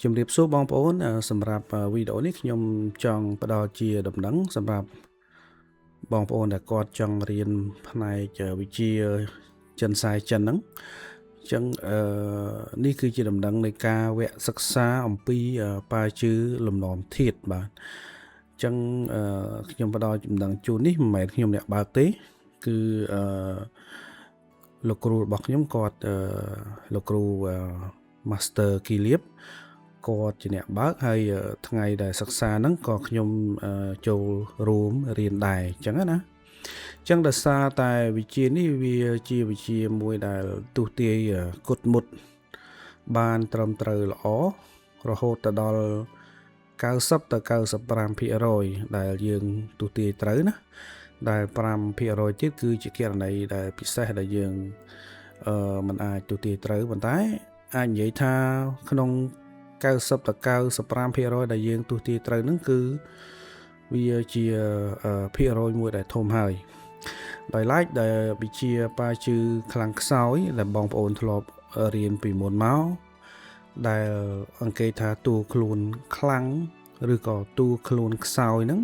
ជំរាបសួរបងប្អូនសម្រាប់វីដេអូនេះខ្ញុំចង់ផ្ដល់ជាដំណឹងសម្រាប់បងប្អូនដែលគាត់ចង់រៀនផ្នែកវិទ្យាចិនសាយចិនហ្នឹងអញ្ចឹងនេះគឺជាដំណឹងនៃការវគ្គសិក្សាអំពីប៉ាជឿលំនាំធាតុបាទអញ្ចឹងខ្ញុំផ្ដល់ដំណឹងជូននេះមិនមែនខ្ញុំអ្នកបើកទេគឺលោកគ្រូរបស់ខ្ញុំគាត់លោកគ្រូ Master គីលៀបគាត់ជាអ្នកបើកហើយថ្ងៃដែលសិក្សាហ្នឹងក៏ខ្ញុំចូលរួមរៀនដែរអញ្ចឹងណាអញ្ចឹងដោយសារតែវិជ្ជានេះវាជាវិជ្ជាមួយដែលទស្សន៍ទាយគុតមុតបានត្រឹមត្រូវល្អរហូតទៅដល់90ទៅ95%ដែលយើងទស្សន៍ទាយត្រូវណាដែល5%ទៀតគឺជាករណីដែលពិសេសដែលយើងមិនអាចទស្សន៍ទាយត្រូវប៉ុន្តែអាចនិយាយថាក្នុង90ទៅ95%ដែលយើងទស្សន៍ទាយត្រូវហ្នឹងគឺវាជាភាគរយមួយដែលធំហើយដោយឡែកដែលវិជាប៉ាជឿខ្លាំងខ្សោយដែលបងប្អូនធ្លាប់រៀនពីមុនមកដែលអង្គេតថាតួខ្លួនខ្លាំងឬក៏តួខ្លួនខ្សោយហ្នឹង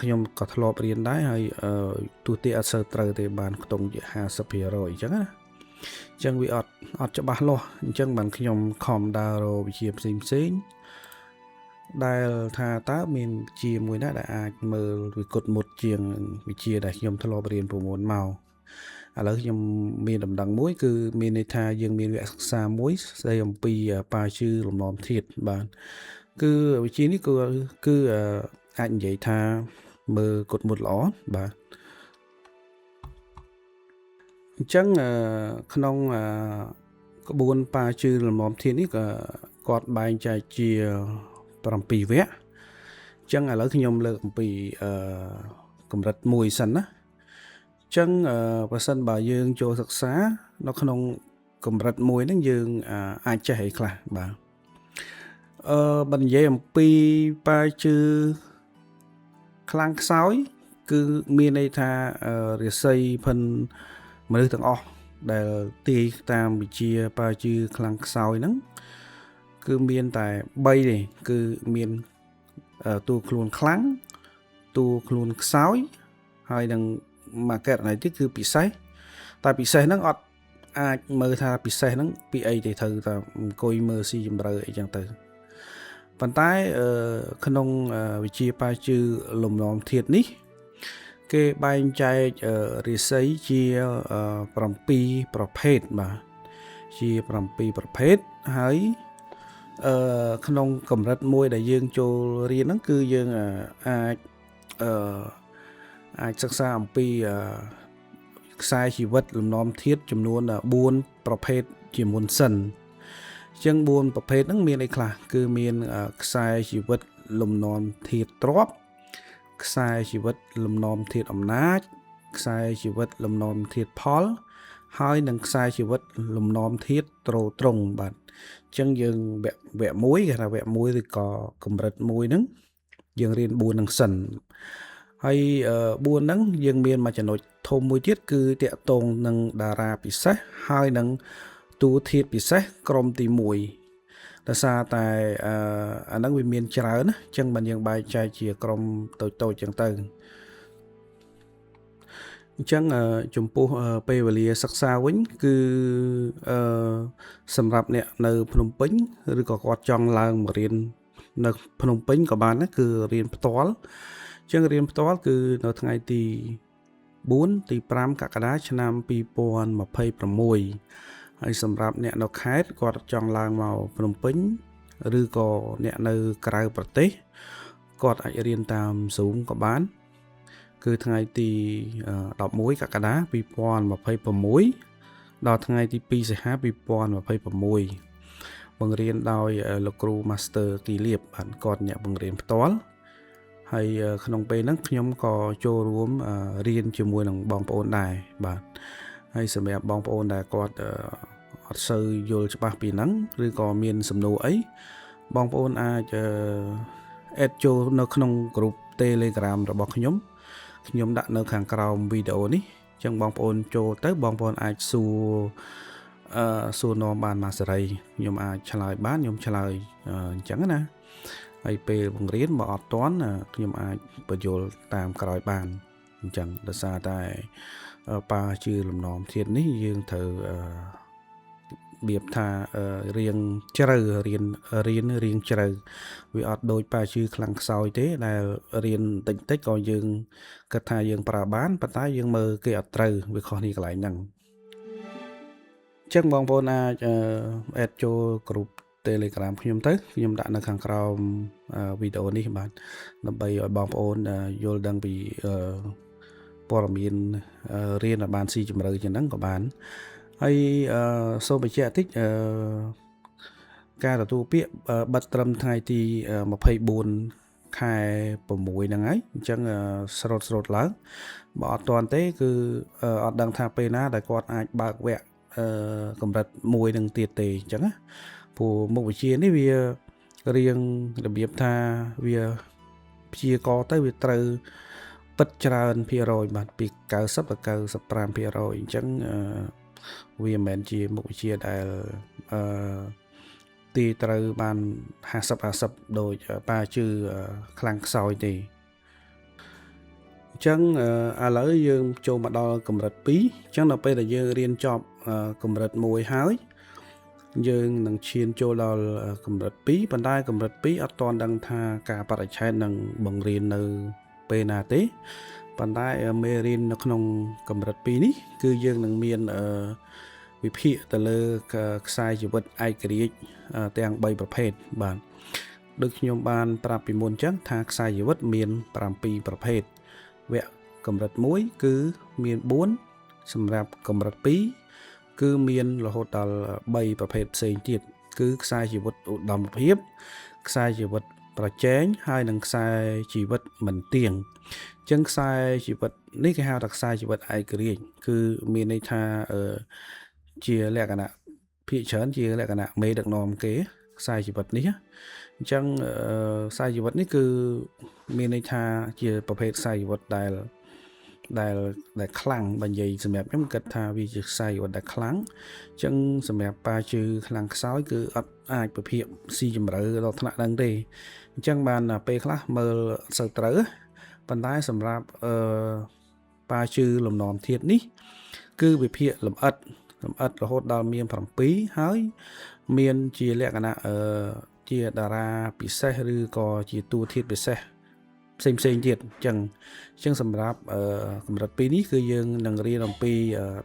ខ្ញុំក៏ធ្លាប់រៀនដែរហើយទស្សន៍ទាយអត់សូវត្រូវទេបានខ្ទង់ជា50%អញ្ចឹងណាអញ្ចឹងវាអត់ច្បាស់លាស់អញ្ចឹងបានខ្ញុំខំដើររកវិជាផ្សេងដែលថាតើមានជាមួយណាដែលអាចមើលវិកុតមុតជាងវិជាដែលខ្ញុំធ្លាប់រៀនពីមុនមកឥឡូវខ្ញុំមានដំណឹងមួយគឺមានន័យថាយើងមានវគ្គសិក្សាមួយស្ដីអំពីប៉ាជឿលំនាំធាតុបាទគឺវិជានេះគឺអាចនិយាយថាមើលគុតមុតល្អបាទអញ្ចឹងក្នុងក្បួនប៉ាជឿលំនាំធាតុនេះក៏គាត់បែងចែកជា7វគ្គអញ្ចឹងឥឡូវខ្ញុំលើកអំពីកម្រិត1សិនណាអញ្ចឹងបើសិនបើយើងចូលសិក្សានៅក្នុងកម្រិត1ហ្នឹងយើងអាចចេះអីខ្លះបាទបើនិយាយអំពីប៉ាជឿខ្លាំងខ្សោយគឺមានន័យថារាសីភិនមនុស្សទាំងអស់ដែលទាយតាមវិជាប៉ាជឿខ្លាំងខ្សោយហ្នឹងគឺមានតែ3ទេគឺមានតួខ្លួនខ្លាំងតួខ្លួនខ្សោយហើយនឹងមួយករណីទៀតគឺពិសេសតែពិសេសហ្នឹងអត់អាចមើលថាពិសេសហ្នឹងពីអីទេត្រូវតែអង្គុយមើលស៊ីជម្រៅអីចឹងទៅប៉ុន្តែក្នុងវិជាប៉ាជឿលំនាំធាតុនេះគេបែងចែករាសីជា7ប្រភេទបាទជា7ប្រភេទហើយក្នុងកម្រិតមួយដែលយើងចូលរៀនហ្នឹងគឺយើងអាចសិក្សាអំពីខ្សែជីវិតលំនាំធាតុចំនួន4ប្រភេទជាមុនសិនអញ្ចឹង4ប្រភេទហ្នឹងមានអីខ្លះគឺមានខ្សែជីវិតលំនាំធាតុទ្រព្យខ្សែជីវិតលំនាំធាតុអំណាចខ្សែជីវិតលំនាំធាតុផលហើយនិងខ្សែជីវិតលំនាំធាតុទ្រទ្រង់បាទអញ្ចឹងយើងវគ្គ1គេថាវគ្គ1ឬក៏កម្រិត1ហ្នឹងយើងរៀន4ហ្នឹងសិនហើយ4ហ្នឹងយើងមានមួយចំណុចធំមួយទៀតគឺតាក់ទងនឹងតារាពិសេសហើយនឹងតួធាតុពិសេសក្រុមទី1ដោយសារតែអាហ្នឹងវាមានច្រើនណាអញ្ចឹងបានយើងបែងចែកជាក្រុមតូចៗអញ្ចឹងទៅអញ្ចឹងចំពោះពេលវេលាសិក្សាវិញគឺសម្រាប់អ្នកនៅភ្នំពេញឬក៏គាត់ចង់ឡើងមករៀននៅភ្នំពេញក៏បានដែរគឺរៀនផ្ទាល់អញ្ចឹងរៀនផ្ទាល់គឺនៅថ្ងៃទី4ទី5កក្កដាឆ្នាំ2026ហើយសម្រាប់អ្នកនៅខេត្តគាត់ចង់ឡើងមកភ្នំពេញឬក៏អ្នកនៅក្រៅប្រទេសគាត់អាចរៀនតាម Zoom ក៏បានគឺថ្ងៃទី11កក្កដា2026ដល់ថ្ងៃទី2សីហា2026បង្រៀនដោយលោកគ្រូ Master គីលៀបបាទគាត់អ្នកបង្រៀនផ្ទាល់ហើយក្នុងពេលហ្នឹងខ្ញុំក៏ចូលរួមរៀនជាមួយនឹងបងប្អូនដែរបាទហើយសម្រាប់បងប្អូនដែលគាត់អត់សូវយល់ច្បាស់ពីហ្នឹងឬក៏មានសំណួរអីបងប្អូនអាចadd ចូលនៅក្នុង group Telegram របស់ខ្ញុំដាក់នៅខាងក្រោមវីដេអូនេះអញ្ចឹងបងប្អូនចូលទៅបងប្អូនអាចសួរ សួរនាំបានមួយសេរីខ្ញុំអាចឆ្លើយបានខ្ញុំឆ្លើយអញ្ចឹងណាហើយពេលបង្រៀនបើអត់ទាន់ខ្ញុំអាចបញ្យល់តាមក្រោយបានអញ្ចឹងដោយសារតែប៉ាជឿលំនាំធាតុនេះយើងត្រូវរបៀបថារៀងជ្រៅរៀងជ្រៅវាអត់ដូចប៉ាជឿខ្លាំងខ្សោយទេដែលរៀនតិចក៏យើងគិតថាយើងប្រើបានប៉ុន្តែយើងមើលគេអត់ត្រូវវាខុសនេះកន្លែងហ្នឹងចឹងបងប្អូនអាចអេដចូលក្រុម Telegram ខ្ញុំទៅខ្ញុំដាក់នៅខាងក្រោមវីដេអូនេះបាទដើម្បីឲ្យបងប្អូនយល់ដឹងពីព័ត៌មានរៀនឲ្យបានស៊ីជម្រៅជាងហ្នឹងក៏បានហើយសូមបញ្ជាក់តិចការទទួលពាក្យបិទត្រឹមថ្ងៃទី24ខែ6ហ្នឹងហើយអញ្ចឹងស្រូតឡើងបើអត់ទាន់ទេគឺអត់ដឹងថាពេលណាដែលគាត់អាចបើកវគ្គកម្រិត1នឹងទៀតទេអញ្ចឹងណាព្រោះមុខវិជ្ជានេះវារៀងរបៀបថាវាព្យាករទៅវាត្រូវពិតច្រើនភាគរយបាទពី90ទៅ95%អញ្ចឹងវាមិនមែនជាមុខវិជ្ជាដែលទីត្រូវបាន50ដោយប៉ាជឿខ្លាំងខ្សោយទេអញ្ចឹងឥឡូវយើងចូលមកដល់កម្រិត2អញ្ចឹងដល់ពេលដែលយើងរៀនចប់កម្រិត1ហើយយើងនឹងឈានចូលដល់កម្រិត2ប៉ុន្តែកម្រិត2អត់ទាន់ដឹងថាការបរិច្ឆេទនឹងបង្រៀននៅពេលណាទេប៉ុន្តែមេរៀននៅក្នុងកម្រិត2នេះគឺយើងនឹងមានវិភាគទៅលើខ្សែជីវិតឯករាជ្យទាំង3ប្រភេទបាទដូចខ្ញុំបានប្រាប់ពីមុនអញ្ចឹងថាខ្សែជីវិតមាន7ប្រភេទវគ្គកម្រិត1គឺមាន4សម្រាប់កម្រិត2គឺមានរហូតដល់3ប្រភេទផ្សេងទៀតគឺខ្សែជីវិតឧត្តមភាពខ្សែជីវិតប្រជែងហើយនិងខ្សែជីវិតមិនទៀងអញ្ចឹងខ្សែជីវិតនេះគេហៅថាខ្សែជីវិតឯករាជ្យគឺមានន័យថាជាលក្ខណៈភាគច្រើនជាលក្ខណៈមេដឹកនាំគេខ្សែជីវិតនេះអញ្ចឹងខ្សែជីវិតនេះគឺមានន័យថាជាប្រភេទខ្សែជីវិតដែលខ្លាំងបើនិយាយសម្រាប់ខ្ញុំគិតថាវាជាខ្សែជីវិតដែលខ្លាំងអញ្ចឹងសម្រាប់ប៉ាជឿខ្លាំងខ្សោយគឺអត់អាចពិភាក្សាស៊ីជម្រៅដល់ថ្នាក់ហ្នឹងទេអញ្ចឹងបានពេលខ្លះមើលសូវត្រូវប៉ុន្តែសម្រាប់ប៉ាជឿលំនាំធាតុនេះគឺវិភាគលម្អិតរហូតដល់មាន7ហើយមានជាលក្ខណៈជាតារាពិសេសឬក៏ជាតួធាតុពិសេសផ្សេងទៀតអញ្ចឹងសម្រាប់កម្រិត2នេះគឺយើងនឹងរៀនអំពី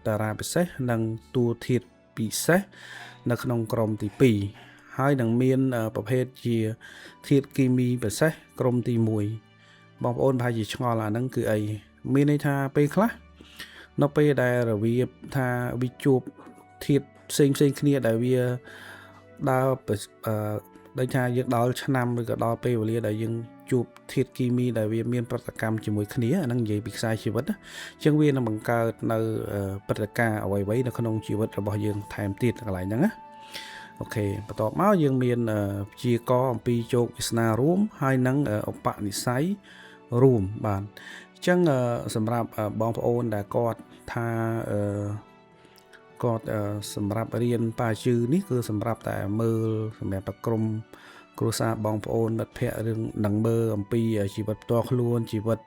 តារាពិសេសនិងតួធាតុពិសេសនៅក្នុងក្រុមទី2ហើយនឹងមានប្រភេទជាធាតុគីមីពិសេសក្រុមទី1បងប្អូនប្រហែលជាឆ្ងល់អាហ្នឹងគឺអីមានន័យថាពេលខ្លះនៅពេលដែលរបៀបថាវាជួបធាតុផ្សេងគ្នាដែលវាដើរដូចថាយើងដល់ឆ្នាំឬក៏ដល់ពេលវេលាដែលយើងជួបធាតុគីមីដែលវាមានប្រតិកម្មជាមួយគ្នាអាហ្នឹងនិយាយពីខ្សែជីវិតអញ្ចឹងវានឹងបង្កើតនៅព្រឹត្តិការណ៍អ្វីៗនៅក្នុងជីវិតរបស់យើងថែមទៀតកន្លែងហ្នឹងណាអូខេបន្ទាប់មកយើងមានព្យាករអំពីជោគវាសនារួមហើយនឹងឧបនិស្ស័យរួមបាទអញ្ចឹងសម្រាប់បងប្អូនដែលគាត់ថាគាត់សម្រាប់រៀនប៉ាជឿនេះគឺសម្រាប់តែមើលសម្រាប់ក្រុមគ្រួសារបងប្អូនមិត្តភ័ក្តិរឿងនឹងមើលអំពីជីវិតផ្ទាល់ខ្លួនជីវិត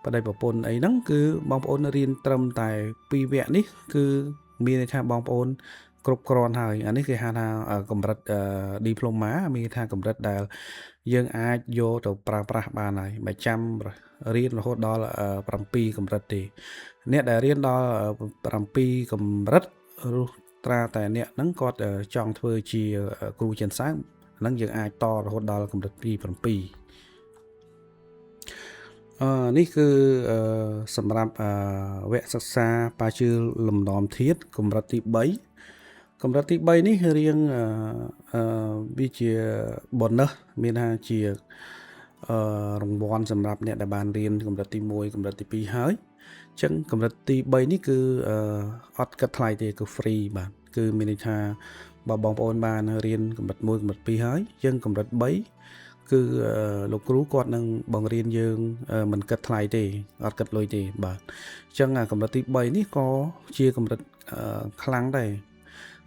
ប្តីប្រពន្ធអីហ្នឹងគឺបងប្អូនរៀនត្រឹមតែ2វគ្គនេះគឺមានន័យថាបងប្អូនគ្រប់គ្រាន់ហើយអានេះគេហៅថាកម្រិត diploma មានថាកម្រិតដែលយើងអាចយកទៅប្រើប្រាស់បានហើយមិនចាំរៀនរហូតដល់7កម្រិតទេអ្នកដែលរៀនដល់7កម្រិតត្រាតែអ្នកហ្នឹងគាត់ចង់ធ្វើជាគ្រូចិនសាហ្នឹងយើងអាចតរហូតដល់កម្រិតទី7នេះគឺសម្រាប់វគ្គសិក្សាប៉ាជឿលំនាំធាតុកម្រិតទី3កម្រិតទី3នេះរៀងវាជា bonus មានថាជារង្វាន់សម្រាប់អ្នកដែលបានរៀនកម្រិតទី1កម្រិតទី2ហើយអញ្ចឹងកម្រិតទី3នេះគឺអត់កាត់ថ្លៃទេគឺ free បាទគឺមានន័យថាបើបងប្អូនបានរៀនកម្រិត1កម្រិត2ហើយយើងកម្រិត3គឺលោកគ្រូគាត់នឹងបង្រៀនយើងមិនគិតថ្លៃទេអត់គិតលុយទេបាទអញ្ចឹងកម្រិតទី3នេះក៏ជាកម្រិតខ្លាំងដែរ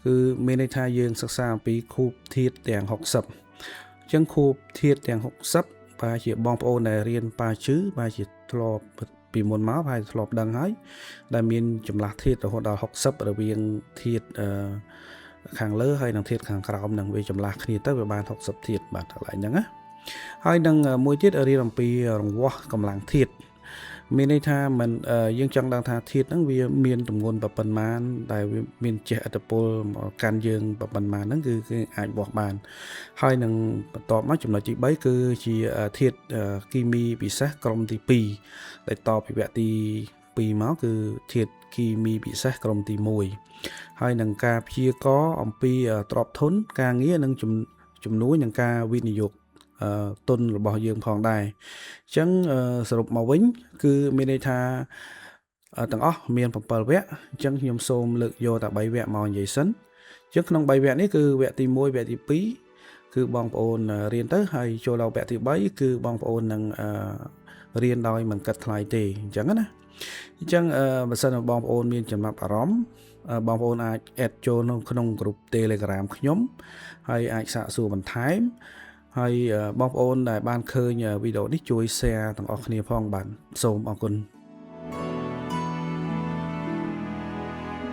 គឺមានន័យថាយើងសិក្សាអំពីខូបធាតុទាំង60អញ្ចឹងខូបធាតុទាំង60បាទជាបងប្អូនដែលរៀនប៉ាជឺបាទជាធ្លាប់ពីមុនមកហើយធ្លាប់ដឹងហើយដែលមានចម្លាស់ធាតុរហូតដល់60រវាងធាតុខាងលើហើយនិងធាតុខាងក្រោមនឹងវាចម្លាស់គ្នាទៅវាបាន60ធាតុបាទកន្លែងហ្នឹងណាហើយនឹងមួយទៀតរៀនអំពីរង្វាស់កម្លាំងធាតុមានន័យថាមិនយើងចង់ដឹងថាធាតុហ្នឹងវាមានទម្ងន់ប៉ុន្មានដែលវាមានចេះឥទ្ធិពលកាន់យើងប៉ុន្មានហ្នឹងគឺអាចវាស់បានហើយនឹងបន្ទាប់មកចំណុចទី3គឺជាធាតុគីមីពិសេសក្រុមទី2ដែលតពីវគ្គទី2មកគឺធាតុគីមីពិសេសក្រុមទី1ហើយនឹងការព្យាករណ៍អំពីទ្រព្យធនការងារនិងជំនួយនឹងការវិនិយោគទុនរបស់យើងផងដែរអញ្ចឹងសរុបមកវិញគឺមានន័យថាទាំងអស់មាន7វគ្គអញ្ចឹងខ្ញុំសូមលើកយកតែ3វគ្គមកនិយាយសិនអញ្ចឹងក្នុង3វគ្គនេះគឺវគ្គទី1វគ្គទី2គឺបងប្អូនរៀនទៅហើយចូលដល់វគ្គទី3គឺបងប្អូននឹងរៀនដោយមិនគិតថ្លៃទេអញ្ចឹងណាអញ្ចឹងបើសិនជាបងប្អូនមានចំណាប់អារម្មណ៍បងប្អូនអាច add ចូលក្នុង group Telegram ខ្ញុំហើយអាចសាកសួរបន្ថែមហើយបងប្អូនដែលបានឃើញវីដេអូនេះជួយ share ទាំងអស់គ្នាផងបាទសូមអរគុណ